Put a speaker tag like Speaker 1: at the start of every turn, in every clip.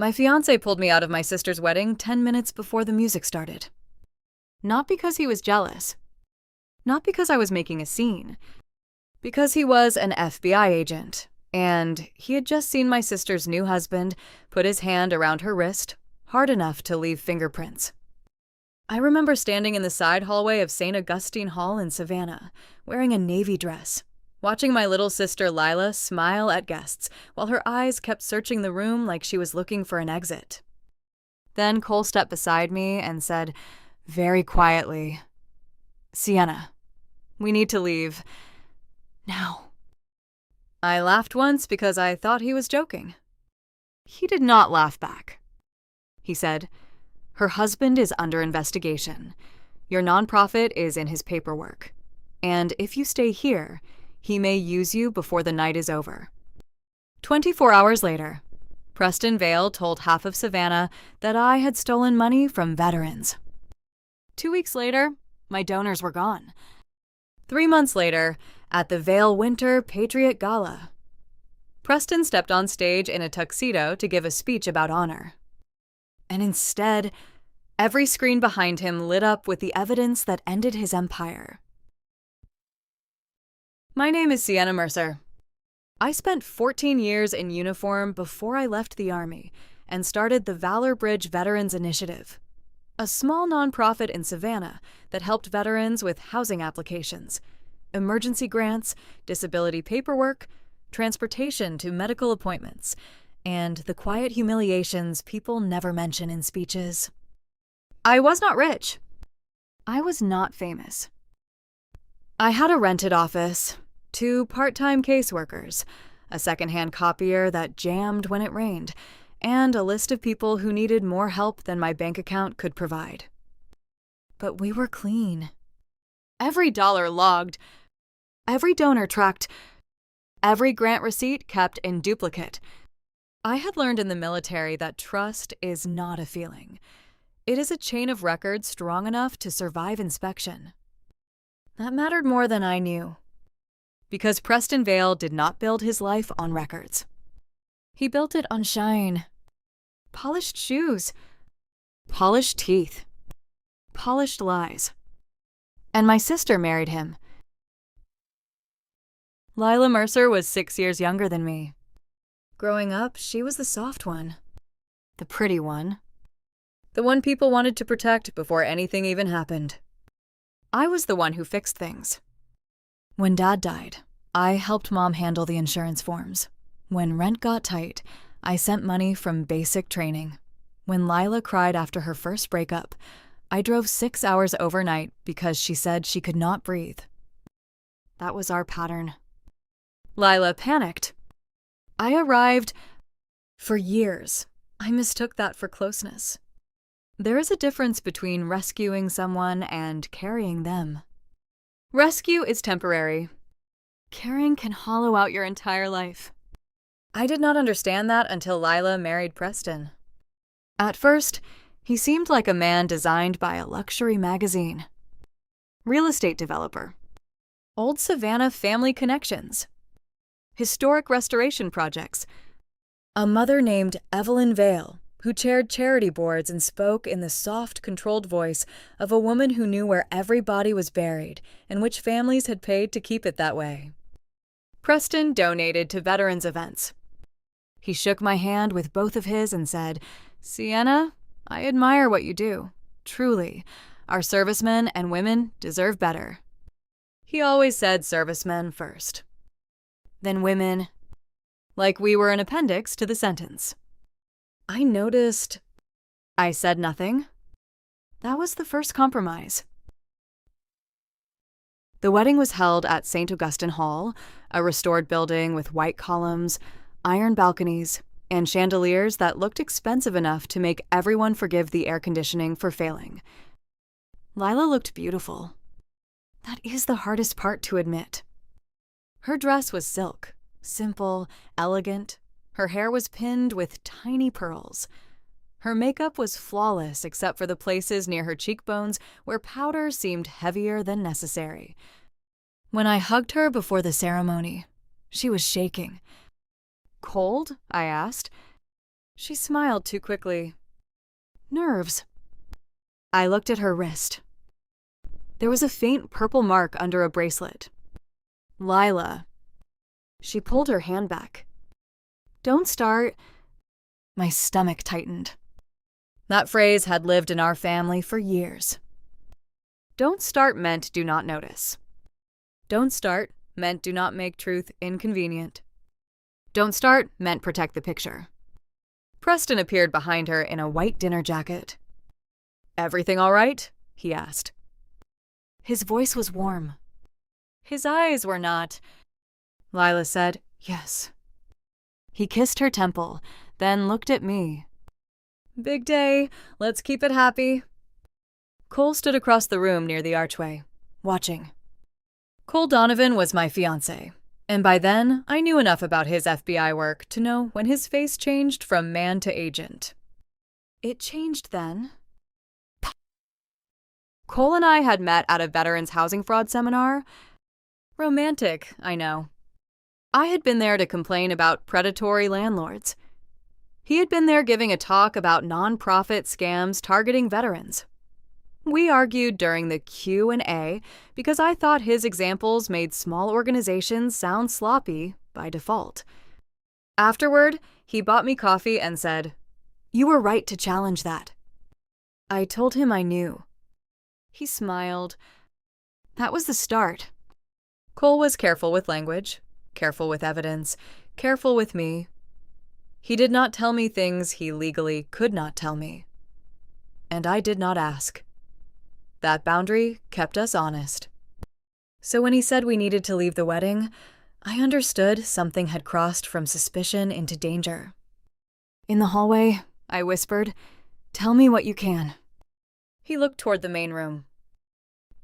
Speaker 1: My fiancé pulled me out of my sister's wedding 10 minutes before the music started. Not because he was jealous. Not because I was making a scene. Because he was an FBI agent, and he had just seen my sister's new husband put his hand around her wrist, hard enough to leave fingerprints. I remember standing in the side hallway of St. Augustine Hall in Savannah, wearing a navy dress, watching my little sister Lila smile at guests while her eyes kept searching the room like she was looking for an exit. Then Cole stepped beside me and said, very quietly, "Sienna, we need to leave. Now." I laughed once because I thought he was joking. He did not laugh back. He said, "Her husband is under investigation. Your nonprofit is in his paperwork. And if you stay here, he may use you before the night is over." 24 hours later, Preston Vale told half of Savannah that I had stolen money from veterans. 2 weeks later, my donors were gone. 3 months later, at the Vale Winter Patriot Gala, Preston stepped on stage in a tuxedo to give a speech about honor. And instead, every screen behind him lit up with the evidence that ended his empire. My name is Sienna Mercer. I spent 14 years in uniform before I left the Army and started the Valor Bridge Veterans Initiative, a small nonprofit in Savannah that helped veterans with housing applications, emergency grants, disability paperwork, transportation to medical appointments, and the quiet humiliations people never mention in speeches. I was not rich. I was not famous. I had a rented office, 2 part-time caseworkers, a secondhand copier that jammed when it rained, and a list of people who needed more help than my bank account could provide. But we were clean. Every dollar logged, every donor tracked, every grant receipt kept in duplicate. I had learned in the military that trust is not a feeling. It is a chain of records strong enough to survive inspection. That mattered more than I knew. Because Preston Vale did not build his life on records. He built it on shine. Polished shoes. Polished teeth. Polished lies. And my sister married him. Lila Mercer was 6 years younger than me. Growing up, she was the soft one. The pretty one. The one people wanted to protect before anything even happened. I was the one who fixed things. When Dad died, I helped Mom handle the insurance forms. When rent got tight, I sent money from basic training. When Lila cried after her first breakup, I drove 6 hours overnight because she said she could not breathe. That was our pattern. Lila panicked. I arrived. For years, I mistook that for closeness. There is a difference between rescuing someone and carrying them. Rescue is temporary. Caring can hollow out your entire life. I did not understand that until Lila married Preston. At first, he seemed like a man designed by a luxury magazine. Real estate developer. Old Savannah family connections. Historic restoration projects. A mother named Evelyn Vale, who chaired charity boards and spoke in the soft, controlled voice of a woman who knew where every body was buried and which families had paid to keep it that way. Preston donated to veterans events. He shook my hand with both of his and said, "Sienna, I admire what you do. Truly, our servicemen and women deserve better." He always said servicemen first. Then women, like we were an appendix to the sentence. I noticed. I said nothing. That was the first compromise. The wedding was held at St. Augustine Hall, a restored building with white columns, iron balconies, and chandeliers that looked expensive enough to make everyone forgive the air conditioning for failing. Lila looked beautiful. That is the hardest part to admit. Her dress was silk, simple, elegant. Her hair was pinned with tiny pearls. Her makeup was flawless except for the places near her cheekbones where powder seemed heavier than necessary. When I hugged her before the ceremony, she was shaking. "Cold?" I asked. She smiled too quickly. Nerves. I looked at her wrist. There was a faint purple mark under a bracelet. Lila. She pulled her hand back. Don't start. My stomach tightened. That phrase had lived in our family for years. Don't start meant do not notice. Don't start meant do not make truth inconvenient. Don't start meant protect the picture. Preston appeared behind her in a white dinner jacket. Everything all right? He asked. His voice was warm. His eyes were not. Lila said, yes. He kissed her temple, then looked at me. Big day. Let's keep it happy. Cole stood across the room near the archway, watching. Cole Donovan was my fiancé, and by then I knew enough about his FBI work to know when his face changed from man to agent. It changed then. Cole and I had met at a veterans housing fraud seminar. Romantic, I know. I had been there to complain about predatory landlords. He had been there giving a talk about nonprofit scams targeting veterans. We argued during the Q&A because I thought his examples made small organizations sound sloppy by default. Afterward, he bought me coffee and said, "You were right to challenge that." I told him I knew. He smiled. That was the start. Cole was careful with language, careful with evidence, careful with me. He did not tell me things he legally could not tell me. And I did not ask. That boundary kept us honest. So when he said we needed to leave the wedding, I understood something had crossed from suspicion into danger. In the hallway, I whispered, "Tell me what you can." He looked toward the main room.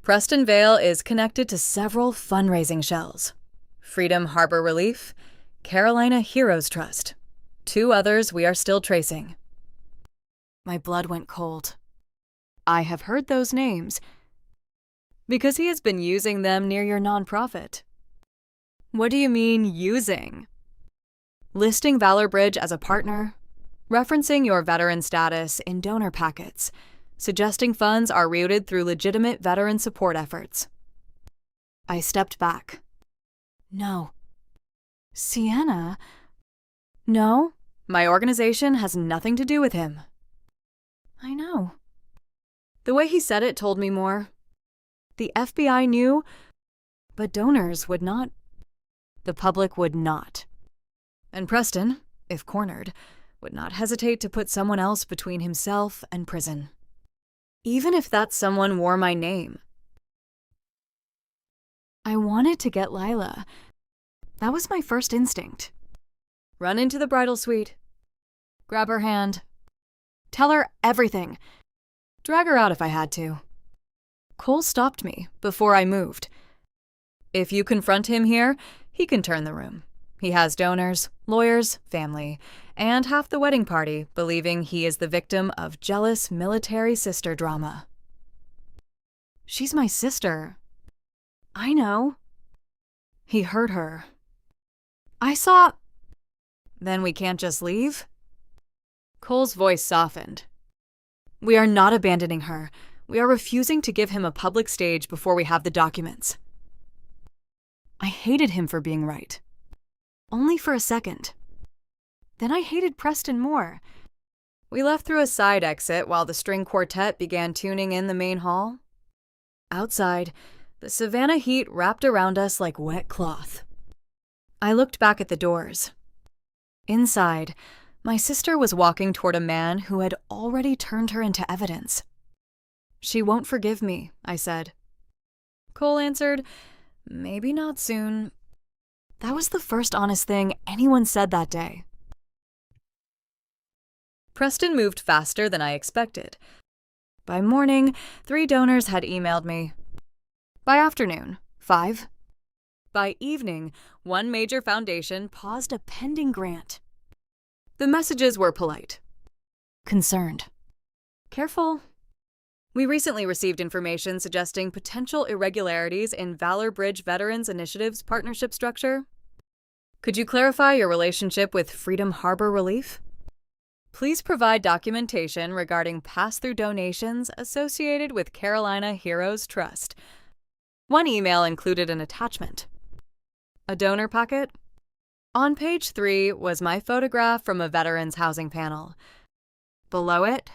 Speaker 1: Preston Vale is connected to several fundraising shells. Freedom Harbor Relief, Carolina Heroes Trust. 2 others we are still tracing. My blood went cold. I have heard those names. Because he has been using them near your nonprofit. What do you mean, using? Listing Valor Bridge as a partner, referencing your veteran status in donor packets, suggesting funds are routed through legitimate veteran support efforts. I stepped back. No. Sienna? No, my organization has nothing to do with him. I know. The way he said it told me more. The FBI knew, but donors would not. The public would not. And Preston, if cornered, would not hesitate to put someone else between himself and prison. Even if that someone wore my name. I wanted to get Lila. That was my first instinct. Run into the bridal suite. Grab her hand. Tell her everything. Drag her out if I had to. Cole stopped me before I moved. If you confront him here, he can turn the room. He has donors, lawyers, family, and half the wedding party believing he is the victim of jealous military sister drama. She's my sister. I know. He hurt her. I saw. Then we can't just leave? Cole's voice softened. We are not abandoning her. We are refusing to give him a public stage before we have the documents. I hated him for being right. Only for a second. Then I hated Preston more. We left through a side exit while the string quartet began tuning in the main hall. Outside, the Savannah heat wrapped around us like wet cloth. I looked back at the doors. Inside, my sister was walking toward a man who had already turned her into evidence. She won't forgive me, I said. Cole answered, maybe not soon. That was the first honest thing anyone said that day. Preston moved faster than I expected. By morning, 3 donors had emailed me. By afternoon, 5. By evening, 1 major foundation paused a pending grant. The messages were polite. Concerned. Careful. We recently received information suggesting potential irregularities in Valor Bridge Veterans Initiative's partnership structure. Could you clarify your relationship with Freedom Harbor Relief? Please provide documentation regarding pass-through donations associated with Carolina Heroes Trust. One email included an attachment. A donor packet? On page 3 was my photograph from a veterans housing panel. Below it,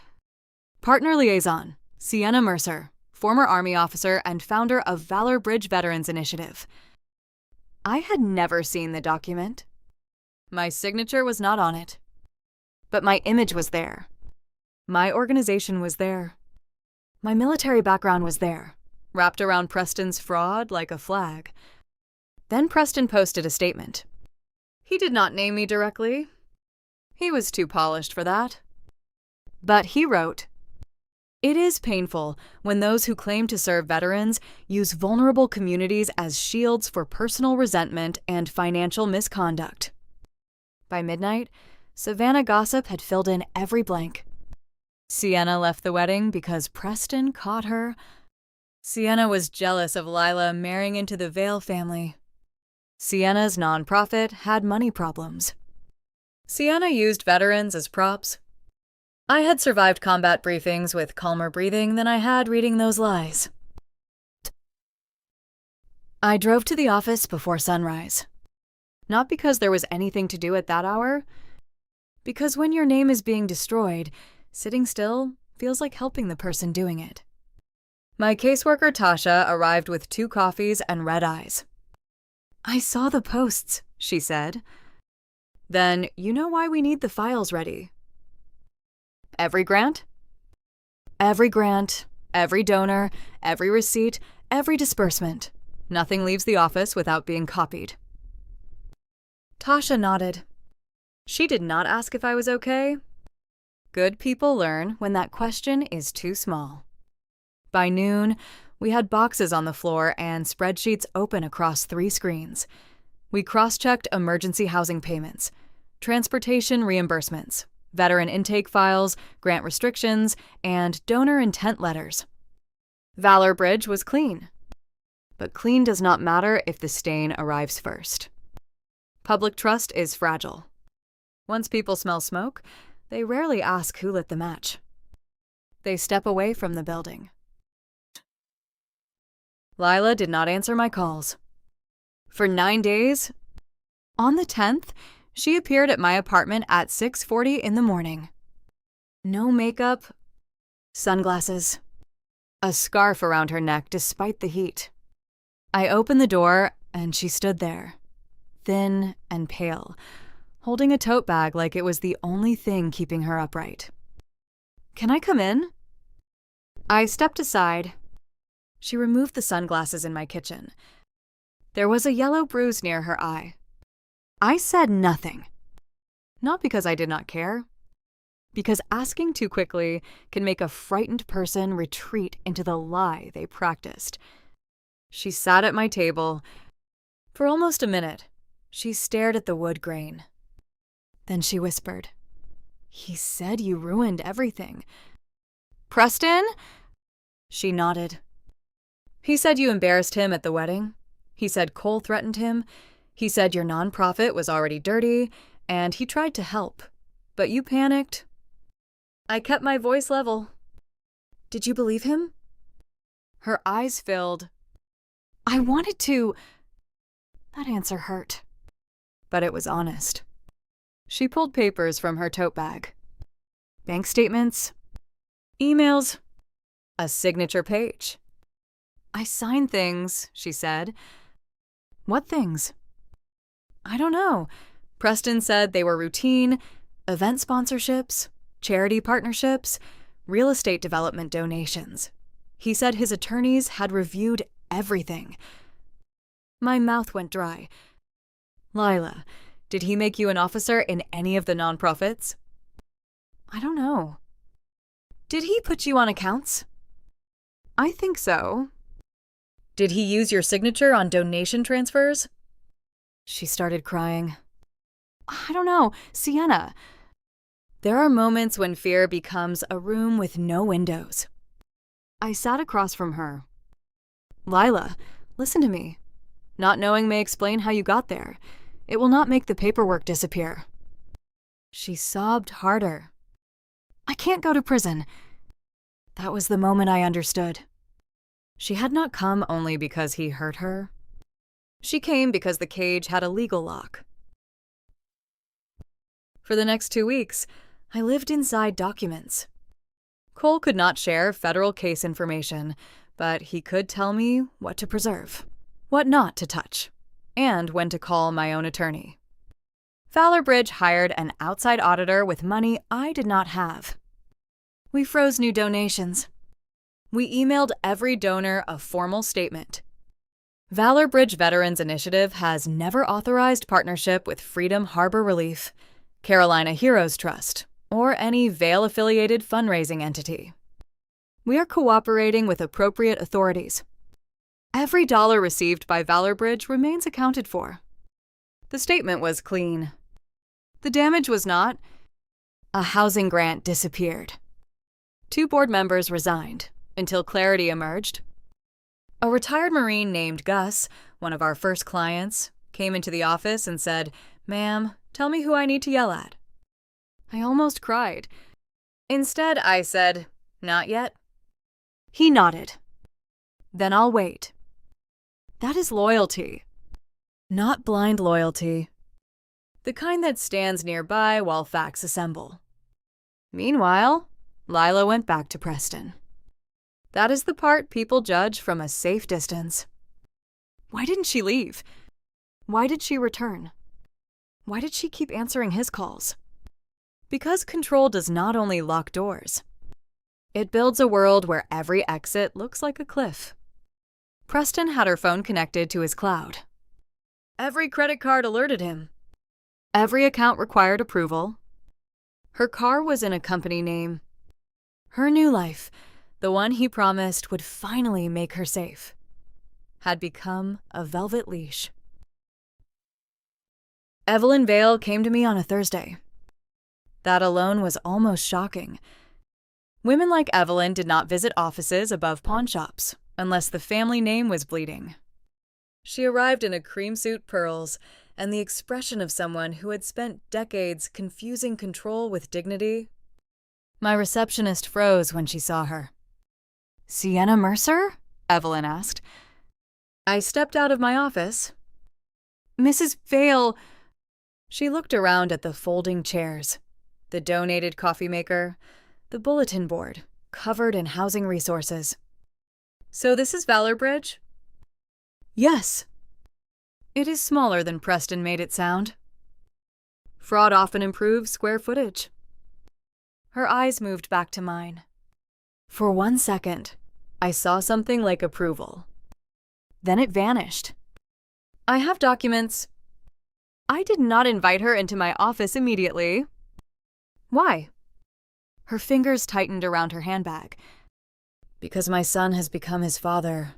Speaker 1: Partner Liaison, Sienna Mercer, former Army officer and founder of Valor Bridge Veterans Initiative. I had never seen the document. My signature was not on it. But my image was there. My organization was there. My military background was there, wrapped around Preston's fraud like a flag. Then Preston posted a statement. He did not name me directly. He was too polished for that. But he wrote, "It is painful when those who claim to serve veterans use vulnerable communities as shields for personal resentment and financial misconduct." By midnight, Savannah gossip had filled in every blank. Sienna left the wedding because Preston caught her. Sienna was jealous of Lila marrying into the Vale family. Sienna's nonprofit had money problems. Sienna used veterans as props. I had survived combat briefings with calmer breathing than I had reading those lies. I drove to the office before sunrise. Not because there was anything to do at that hour, because when your name is being destroyed, sitting still feels like helping the person doing it. My caseworker Tasha arrived with 2 coffees and red eyes. "I saw the posts," she said. "Then you know why we need the files ready." Every grant? Every grant, every donor, every receipt, every disbursement. Nothing leaves the office without being copied. Tasha nodded. She did not ask if I was okay. Good people learn when that question is too small. By noon, we had boxes on the floor and spreadsheets open across 3 screens. We cross-checked emergency housing payments, transportation reimbursements, veteran intake files, grant restrictions, and donor intent letters. Valor Bridge was clean. But clean does not matter if the stain arrives first. Public trust is fragile. Once people smell smoke, they rarely ask who lit the match. They step away from the building. Lila did not answer my calls. For 9 days, on the 10th, she appeared at my apartment at 6:40 in the morning. No makeup, sunglasses, a scarf around her neck despite the heat. I opened the door and she stood there, thin and pale, holding a tote bag like it was the only thing keeping her upright. "Can I come in?" I stepped aside. She removed the sunglasses in my kitchen. There was a yellow bruise near her eye. I said nothing. Not because I did not care. Because asking too quickly can make a frightened person retreat into the lie they practiced. She sat at my table. For almost a minute, she stared at the wood grain. Then she whispered, "He said you ruined everything." "Preston?" She nodded. "He said you embarrassed him at the wedding. He said Cole threatened him. He said your nonprofit was already dirty, and he tried to help. But you panicked." I kept my voice level. "Did you believe him?" Her eyes filled. I wanted to. That answer hurt. But it was honest. She pulled papers from her tote bag. Bank statements, emails, a signature page. "I sign things," she said. "What things?" "I don't know. Preston said they were routine, event sponsorships, charity partnerships, real estate development donations. He said his attorneys had reviewed everything." My mouth went dry. "Lila, did he make you an officer in any of the nonprofits?" "I don't know." "Did he put you on accounts?" "I think so." "Did he use your signature on donation transfers?" She started crying. "I don't know, Sienna." There are moments when fear becomes a room with no windows. I sat across from her. "Lila, listen to me. Not knowing may explain how you got there. It will not make the paperwork disappear." She sobbed harder. can't go to prison." That was the moment I understood. She had not come only because he hurt her. She came because the cage had a legal lock. For the next 2 weeks, I lived inside documents. Cole could not share federal case information, but he could tell me what to preserve, what not to touch, and when to call my own attorney. Fowler Bridge hired an outside auditor with money I did not have. We froze new donations. We emailed every donor a formal statement. Valor Bridge Veterans Initiative has never authorized partnership with Freedom Harbor Relief, Carolina Heroes Trust, or any Vail-affiliated fundraising entity. We are cooperating with appropriate authorities. Every dollar received by Valor Bridge remains accounted for. The statement was clean. The damage was not. A housing grant disappeared. 2 board members resigned until clarity emerged. A retired Marine named Gus, one of our first clients, came into the office and said, "Ma'am, tell me who I need to yell at." I almost cried. Instead, I said, "Not yet." He nodded. "Then I'll wait." That is loyalty. Not blind loyalty. The kind that stands nearby while facts assemble. Meanwhile, Lila went back to Preston. That is the part people judge from a safe distance. Why didn't she leave? Why did she return? Why did she keep answering his calls? Because control does not only lock doors. It builds a world where every exit looks like a cliff. Preston had her phone connected to his cloud. Every credit card alerted him. Every account required approval. Her car was in a company name. Her new life, the one he promised would finally make her safe, had become a velvet leash. Evelyn Vail came to me on a Thursday. That alone was almost shocking. Women like Evelyn did not visit offices above pawn shops unless the family name was bleeding. She arrived in a cream-suit pearls and the expression of someone who had spent decades confusing control with dignity. My receptionist froze when she saw her. "Sienna Mercer?" Evelyn asked. I stepped out of my office. "Mrs. Vail." She looked around at the folding chairs, the donated coffee maker, the bulletin board, covered in housing resources. "So this is Valor Bridge?" "Yes." It is smaller than Preston made it sound. Fraud often improves square footage. Her eyes moved back to mine. For 1 second, I saw something like approval. Then it vanished. "I have documents." I did not invite her into my office immediately. Why? Her fingers tightened around her handbag. "Because my son has become his father."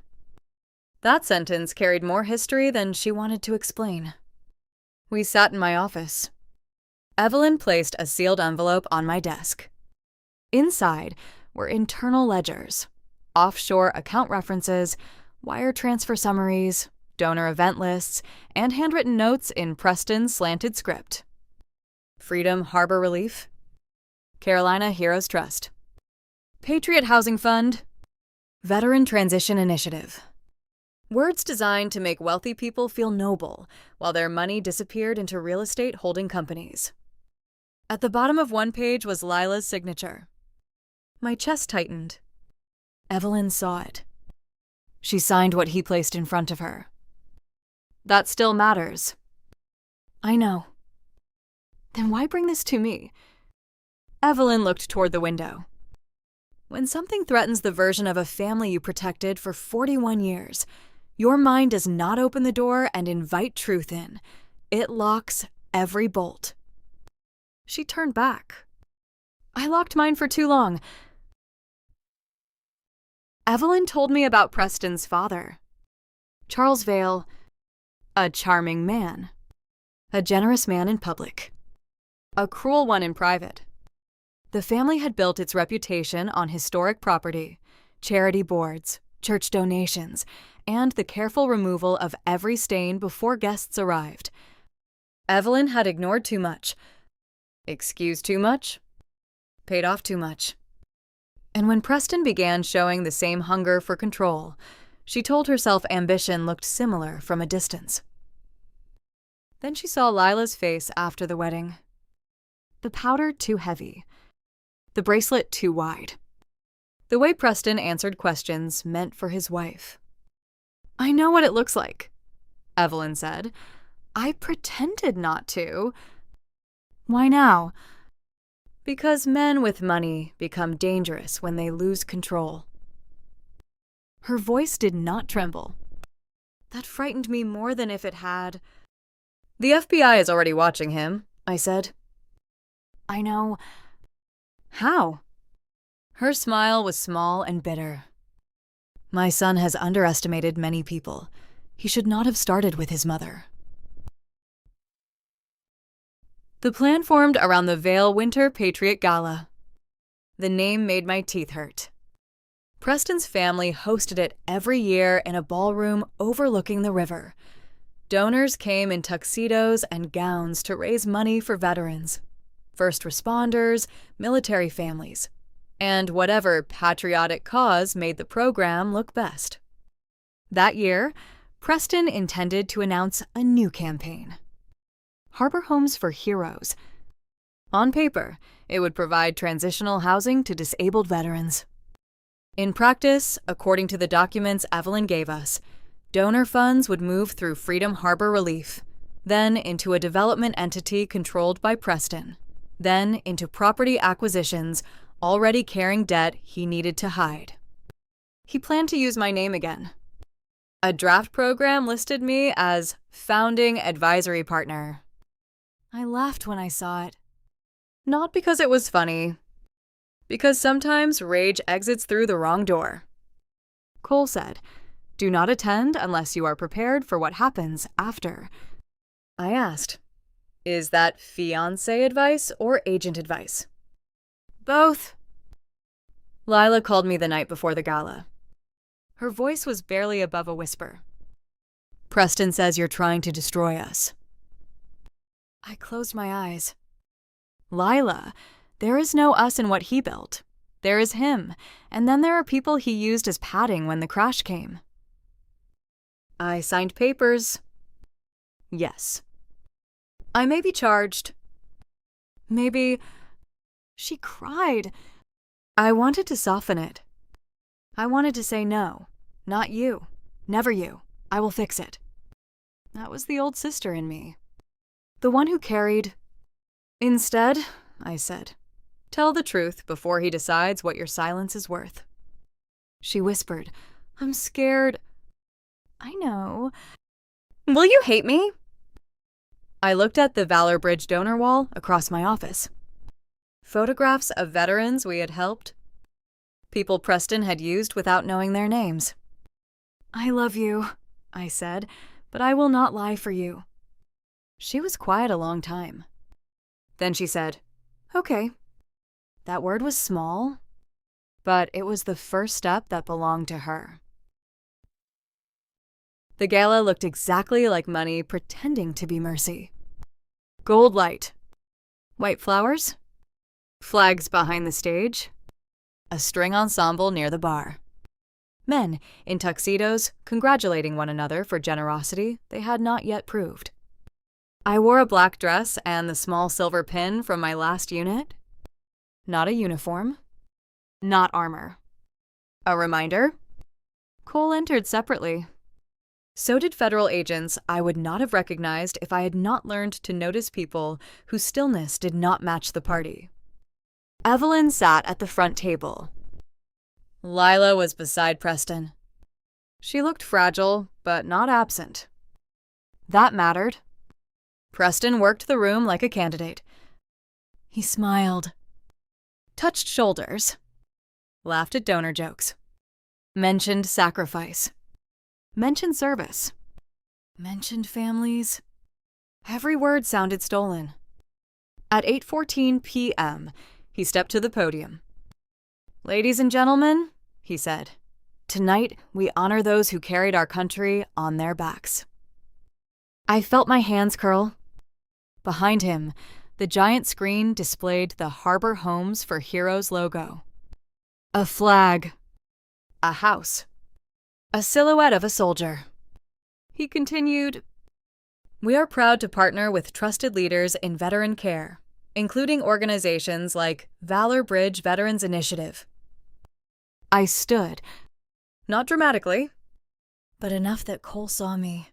Speaker 1: That sentence carried more history than she wanted to explain. We sat in my office. Evelyn placed a sealed envelope on my desk. Inside were internal ledgers, offshore account references, wire transfer summaries, donor event lists, and handwritten notes in Preston's slanted script. Freedom Harbor Relief, Carolina Heroes Trust, Patriot Housing Fund, Veteran Transition Initiative. Words designed to make wealthy people feel noble while their money disappeared into real estate holding companies. At the bottom of one page was Lila's signature. My chest tightened. Evelyn saw it. She signed what he placed in front of her. That still matters. I know. Then why bring this to me? Evelyn looked toward the window. When something threatens the version of a family you protected for 41 years, your mind does not open the door and invite truth in. It locks every bolt. She turned back. I locked mine for too long. Evelyn told me about Preston's father. Charles Vail, a charming man. A generous man in public. A cruel one in private. The family had built its reputation on historic property, charity boards, church donations, and the careful removal of every stain before guests arrived. Evelyn had ignored too much. Excused too much? paid off too much. And when Preston began showing the same hunger for control, she told herself ambition looked similar from a distance. Then she saw Lila's face after the wedding. The powder too heavy. The bracelet too wide. The way Preston answered questions meant for his wife. "I know what it looks like," Evelyn said. "I pretended not to." "Why now?" "Because men with money become dangerous when they lose control." Her voice did not tremble. That frightened me more than if it had. "The FBI is already watching him," I said. "I know." "How?" Her smile was small and bitter. "My son has underestimated many people. He should not have started with his mother." The plan formed around the Vail Winter Patriot Gala. The name made my teeth hurt. Preston's family hosted it every year in a ballroom overlooking the river. Donors came in tuxedos and gowns to raise money for veterans, first responders, military families, and whatever patriotic cause made the program look best. That year, Preston intended to announce a new campaign. Harbor Homes for Heroes. On paper, it would provide transitional housing to disabled veterans. In practice, according to the documents Evelyn gave us, donor funds would move through Freedom Harbor Relief, then into a development entity controlled by Preston, then into property acquisitions already carrying debt he needed to hide. He planned to use my name again. A draft program listed me as founding advisory partner. I laughed when I saw it. Not because it was funny, because sometimes rage exits through the wrong door. Cole said, "Do not attend unless you are prepared for what happens after." I asked, "Is that fiancé advice or agent advice?" "Both." Lila called me the night before the gala. Her voice was barely above a whisper. "Preston says you're trying to destroy us." I closed my eyes. "Lila, there is no us in what he built. There is him, and then there are people he used as padding when the crash came." "I signed papers." "Yes." "I may be charged." "Maybe." She cried. I wanted to soften it. I wanted to say no, not you, never you, I will fix it. That was the old sister in me. The one who carried. "Instead," I said, "tell the truth before he decides what your silence is worth." She whispered, "I'm scared." "I know." "Will you hate me?" I looked at the Valor Bridge donor wall across my office. Photographs of veterans we had helped. People Preston had used without knowing their names. "I love you," I said, "but I will not lie for you." She was quiet a long time. Then she said, "Okay." That word was small, but it was the first step that belonged to her. The gala looked exactly like money pretending to be mercy. Gold light. White flowers. Flags behind the stage. A string ensemble near the bar. Men in tuxedos congratulating one another for generosity they had not yet proved. I wore a black dress and the small silver pin from my last unit. Not a uniform. Not armor. A reminder? Cole entered separately. So did federal agents I would not have recognized if I had not learned to notice people whose stillness did not match the party. Evelyn sat at the front table. Lila was beside Preston. She looked fragile, but not absent. That mattered. Preston worked the room like a candidate. He smiled, touched shoulders, laughed at donor jokes, mentioned sacrifice, mentioned service, mentioned families. Every word sounded stolen. At 8:14 p.m., he stepped to the podium. "Ladies and gentlemen," he said, "tonight we honor those who carried our country on their backs." I felt my hands curl. Behind him, The giant screen displayed the Harbor Homes for Heroes logo. A flag. A house. A silhouette of a soldier. He continued, "We are proud to partner with trusted leaders in veteran care, including organizations like Valor Bridge Veterans Initiative." I stood, not dramatically, but enough that Cole saw me.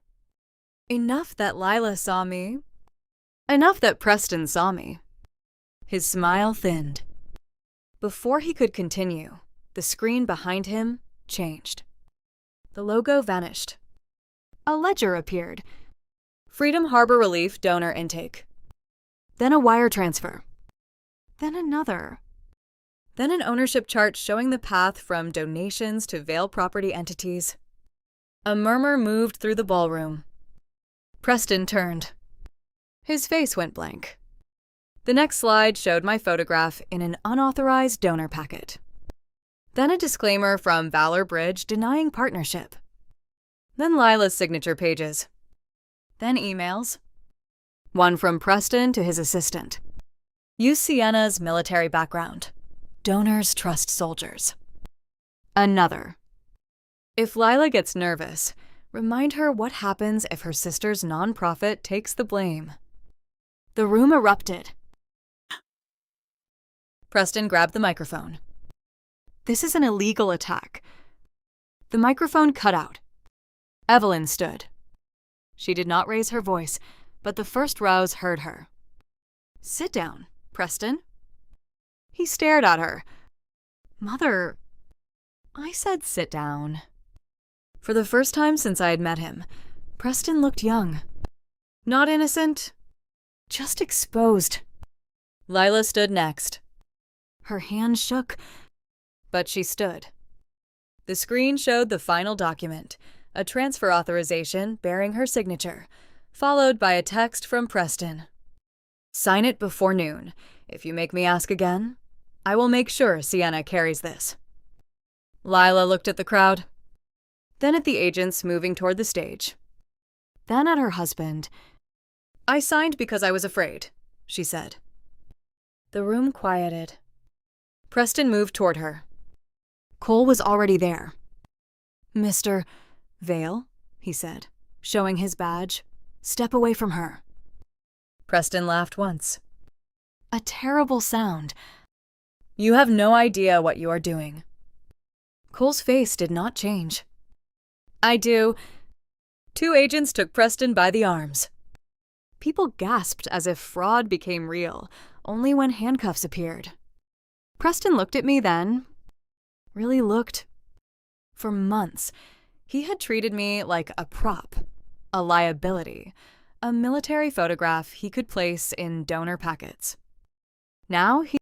Speaker 1: Enough that Lila saw me. Enough that Preston saw me. His smile thinned. Before he could continue, the screen behind him changed. The logo vanished. A ledger appeared. Freedom Harbor Relief donor intake. Then a wire transfer. Then another. Then an ownership chart showing the path from donations to Vail property entities. A murmur moved through the ballroom. Preston turned. His face went blank. The next slide showed my photograph in an unauthorized donor packet. Then a disclaimer from Valor Bridge denying partnership. Then Lila's signature pages. Then emails. One from Preston to his assistant. Use Sienna's military background. Donors trust soldiers. Another. If Lila gets nervous, remind her what happens if her sister's nonprofit takes the blame. The room erupted. Preston grabbed the microphone. This is an illegal attack. The microphone cut out. Evelyn stood. She did not raise her voice, but the first rows heard her. Sit down, Preston. He stared at her. Mother, I said sit down. For the first time since I had met him, Preston looked young. Not innocent, just exposed. Lila stood next. Her hand shook, but she stood. The screen showed the final document, a transfer authorization bearing her signature, followed by a text from Preston. Sign it before noon. If you make me ask again, I will make sure Sienna carries this. Lila looked at the crowd, then at the agents moving toward the stage, then at her husband. I signed because I was afraid, she said. The room quieted. Preston moved toward her. Cole was already there. Mr. Vail, he said, showing his badge. Step away from her. Preston laughed once. A terrible sound. You have no idea what you are doing. Cole's face did not change. I do. 2 agents took Preston by the arms. People gasped as if fraud became real, only when handcuffs appeared. Preston looked at me then. Really looked. For months, he had treated me like a prop, a liability, a military photograph he could place in donor packets. Now he